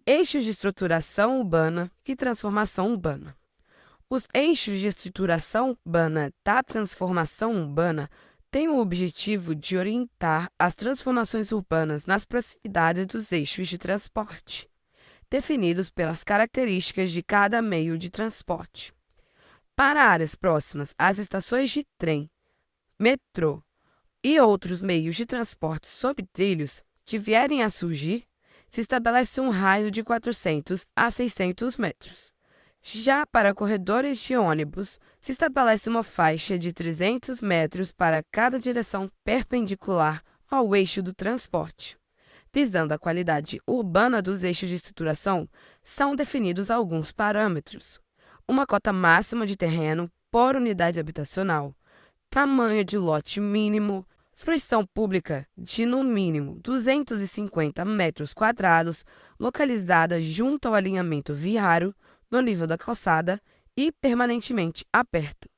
Eixos de estruturação urbana e transformação urbana. Os eixos de estruturação urbana da transformação urbana têm o objetivo de orientar as transformações urbanas nas proximidades dos eixos de transporte, definidos pelas características de cada meio de transporte. Para áreas próximas às estações de trem, metrô e outros meios de transporte sob trilhos que vierem a surgir, se estabelece um raio de 400 a 600 metros. Já para corredores de ônibus, se estabelece uma faixa de 300 metros para cada direção perpendicular ao eixo do transporte. Visando a qualidade urbana dos eixos de estruturação, são definidos alguns parâmetros: uma cota máxima de terreno por unidade habitacional, tamanho de lote mínimo, fruição pública de no mínimo 250 metros quadrados, localizada junto ao alinhamento viário, no nível da calçada e permanentemente aberta,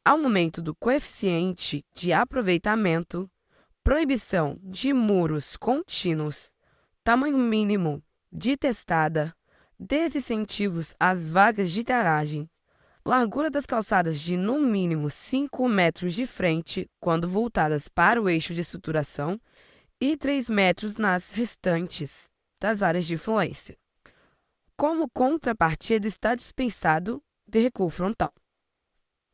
aumento do coeficiente de aproveitamento, proibição de muros contínuos, tamanho mínimo de testada, desincentivos às vagas de garagem, largura das calçadas de no mínimo 5 metros de frente quando voltadas para o eixo de estruturação e 3 metros nas restantes das áreas de influência. Como contrapartida, está dispensado de recuo frontal.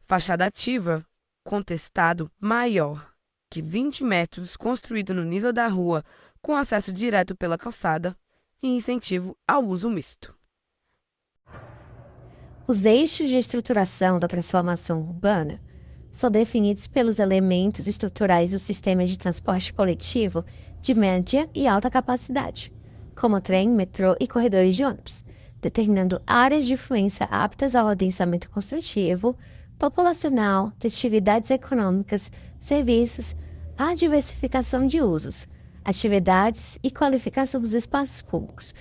Fachada ativa, contestado maior que 20 metros, construído no nível da rua, com acesso direto pela calçada e incentivo ao uso misto. Os eixos de estruturação da transformação urbana são definidos pelos elementos estruturais do sistema de transporte coletivo de média e alta capacidade, como trem, metrô e corredores de ônibus, determinando áreas de influência aptas ao adensamento construtivo, populacional, de atividades econômicas, serviços, a diversificação de usos, atividades e qualificação dos espaços públicos,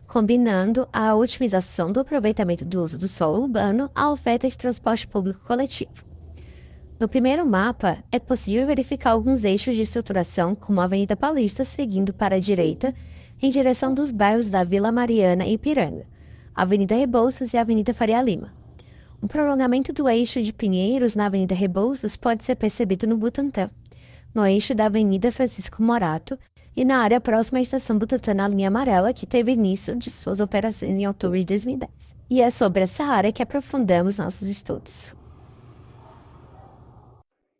combinando a otimização do aproveitamento do uso do solo urbano à oferta de transporte público coletivo. No primeiro mapa, é possível verificar alguns eixos de estruturação, como a Avenida Paulista seguindo para a direita, em direção dos bairros da Vila Mariana e Ipiranga, Avenida Rebouças e Avenida Faria Lima. Um prolongamento do eixo de Pinheiros na Avenida Rebouças pode ser percebido no Butantã, no eixo da Avenida Francisco Morato e na área próxima à Estação Butantã na linha amarela, que teve início de suas operações em outubro de 2010. E é sobre essa área que aprofundamos nossos estudos.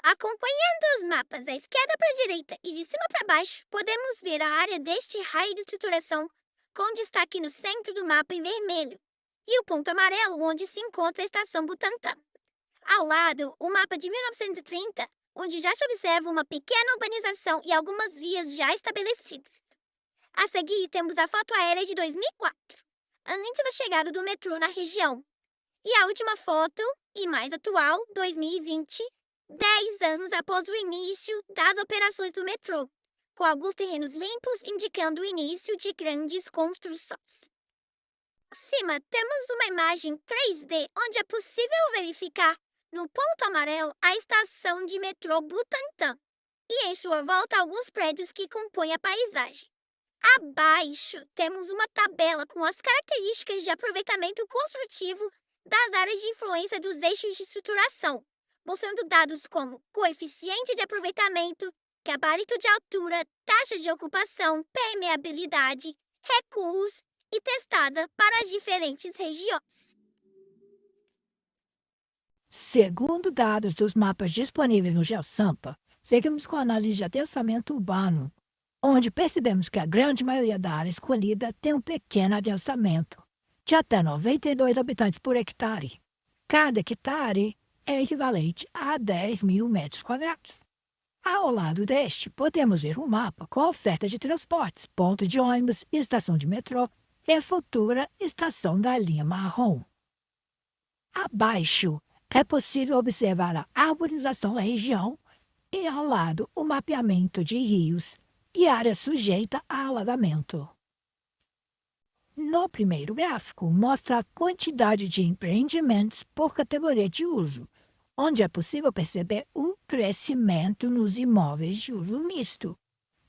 Acompanhando os mapas da esquerda para a direita e de cima para baixo, podemos ver a área deste raio de estruturação, com destaque no centro do mapa em vermelho, e o ponto amarelo onde se encontra a Estação Butantã. Ao lado, o mapa de 1930, onde já se observa uma pequena urbanização e algumas vias já estabelecidas. A seguir, temos a foto aérea de 2004, antes da chegada do metrô na região. E a última foto, e mais atual, 2020, 10 anos após o início das operações do metrô, com alguns terrenos limpos indicando o início de grandes construções. Acima, temos uma imagem 3D onde é possível verificar, no ponto amarelo, a estação de metrô Butantã e, em sua volta, alguns prédios que compõem a paisagem. Abaixo, temos uma tabela com as características de aproveitamento construtivo das áreas de influência dos eixos de estruturação, mostrando dados como coeficiente de aproveitamento, gabarito de altura, taxa de ocupação, permeabilidade, recuos e testada para as diferentes regiões. Segundo dados dos mapas disponíveis no GeoSampa, seguimos com a análise de adensamento urbano, onde percebemos que a grande maioria da área escolhida tem um pequeno adensamento, de até 92 habitantes por hectare. Cada hectare é equivalente a 10 mil metros quadrados. Ao lado deste, podemos ver um mapa com a oferta de transportes, ponto de ônibus, estação de metrô e a futura estação da linha marrom. Abaixo, é possível observar a arborização da região e, ao lado, o mapeamento de rios e área sujeita a alagamento. No primeiro gráfico, mostra a quantidade de empreendimentos por categoria de uso, onde é possível perceber um crescimento nos imóveis de uso misto.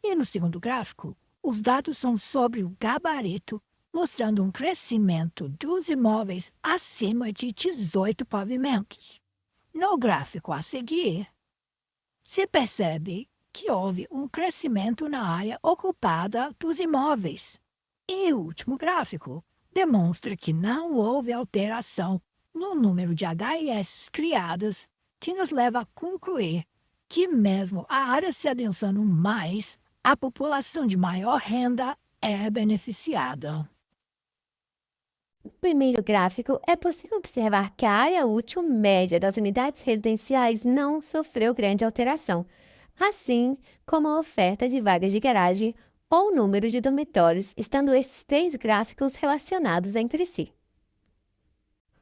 E no segundo gráfico, os dados são sobre o gabarito, mostrando um crescimento dos imóveis acima de 18 pavimentos. No gráfico a seguir, se percebe que houve um crescimento na área ocupada dos imóveis. E o último gráfico demonstra que não houve alteração no número de HIS criadas, que nos leva a concluir que mesmo a área se adensando mais, a população de maior renda é beneficiada. No primeiro gráfico, é possível observar que a área útil média das unidades residenciais não sofreu grande alteração, assim como a oferta de vagas de garagem ou o número de dormitórios, estando esses três gráficos relacionados entre si.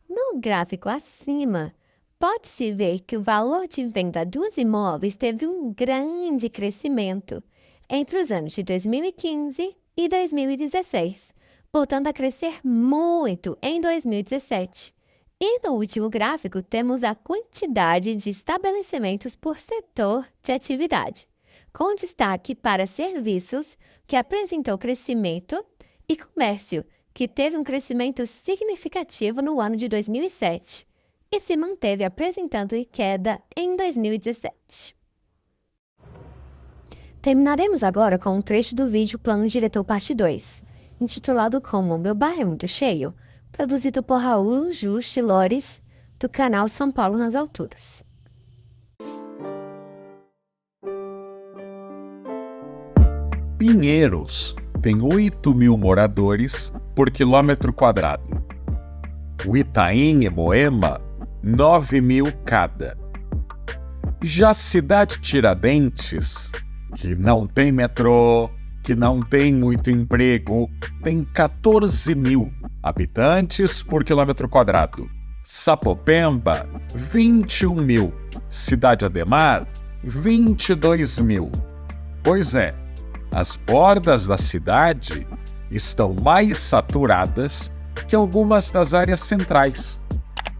No gráfico acima, pode-se ver que o valor de venda dos imóveis teve um grande crescimento entre os anos de 2015 e 2016, voltando a crescer muito em 2017. E no último gráfico temos a quantidade de estabelecimentos por setor de atividade, com destaque para serviços, que apresentou crescimento, e comércio, que teve um crescimento significativo no ano de 2007 e se manteve apresentando queda em 2017. Terminaremos agora com um trecho do vídeo Plano Diretor Parte 2, intitulado como Meu Bairro é Muito Cheio, produzido por Raul Juste Lores, do canal São Paulo nas Alturas. Pinheiros tem 8.000 moradores por quilômetro quadrado. O Itaim e Moema, 9.000 cada. Já a cidade Tiradentes, que não tem metrô, que não tem muito emprego, tem 14.000 habitantes por quilômetro quadrado. Sapopemba, 21.000. Cidade Ademar, 22.000. Pois é, as bordas da cidade estão mais saturadas que algumas das áreas centrais.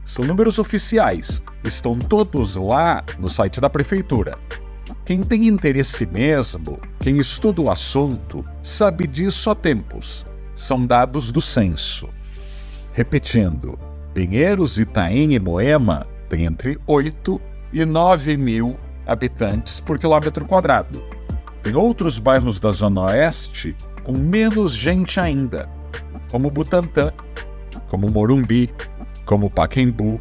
São números oficiais, estão todos lá no site da prefeitura. Quem tem interesse mesmo, quem estuda o assunto, sabe disso há tempos. São dados do censo. Repetindo, Pinheiros, Itaim e Moema têm entre 8 e 9.000 habitantes por quilômetro quadrado. Tem outros bairros da Zona Oeste com menos gente ainda, como Butantã, como Morumbi, como Pacaembu,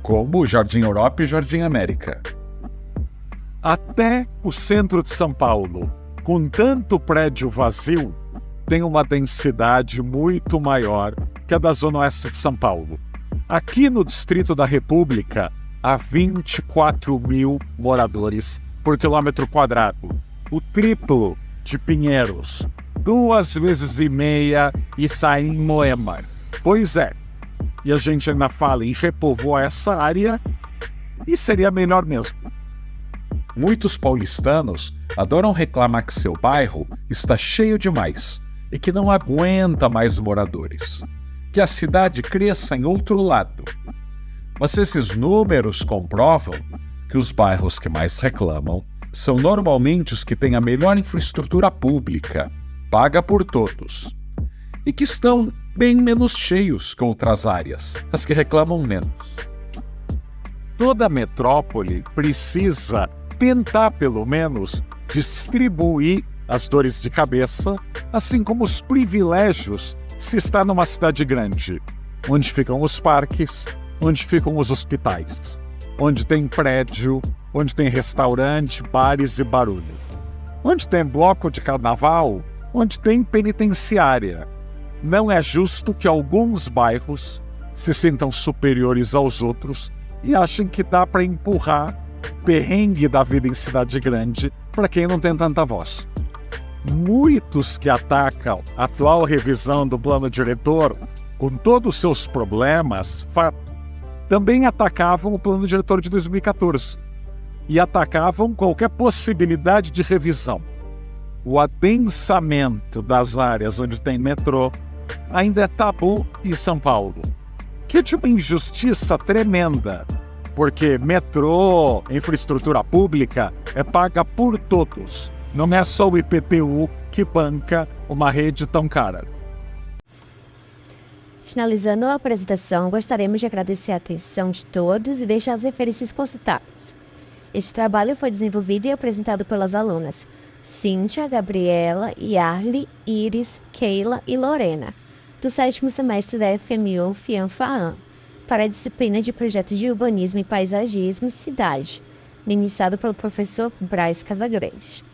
como Jardim Europa e Jardim América. Até o centro de São Paulo, com tanto prédio vazio, tem uma densidade muito maior que a da Zona Oeste de São Paulo. Aqui no Distrito da República, há 24.000 moradores por quilômetro quadrado. O triplo de Pinheiros, 2,5 vezes e sai em Moema. Pois é, e a gente ainda fala em repovoar essa área, e seria melhor mesmo. Muitos paulistanos adoram reclamar que seu bairro está cheio demais e que não aguenta mais moradores, que a cidade cresça em outro lado. Mas esses números comprovam que os bairros que mais reclamam são normalmente os que têm a melhor infraestrutura pública, paga por todos, e que estão bem menos cheios que outras áreas, as que reclamam menos. Toda metrópole precisa tentar, pelo menos, distribuir as dores de cabeça, assim como os privilégios, se está numa cidade grande, onde ficam os parques, onde ficam os hospitais, onde tem prédio, onde tem restaurante, bares e barulho, onde tem bloco de carnaval, onde tem penitenciária. Não é justo que alguns bairros se sintam superiores aos outros e achem que dá para empurrar o perrengue da vida em cidade grande para quem não tem tanta voz. Muitos que atacam a atual revisão do plano diretor, com todos os seus problemas, também atacavam o plano diretor de 2014 e atacavam qualquer possibilidade de revisão. O adensamento das áreas onde tem metrô ainda é tabu em São Paulo, que é de uma injustiça tremenda, porque metrô, infraestrutura pública, é paga por todos. Não é só o IPTU que banca uma rede tão cara. Finalizando a apresentação, gostaríamos de agradecer a atenção de todos e deixar as referências consultáveis. Este trabalho foi desenvolvido e apresentado pelas alunas Cíntia, Gabriela, Yarli, Iris, Keila e Lorena, do 7º semestre da FMU FIANFAAM, para a disciplina de Projetos de Urbanismo e Paisagismo Cidade, ministrado pelo professor Braz Casagrande.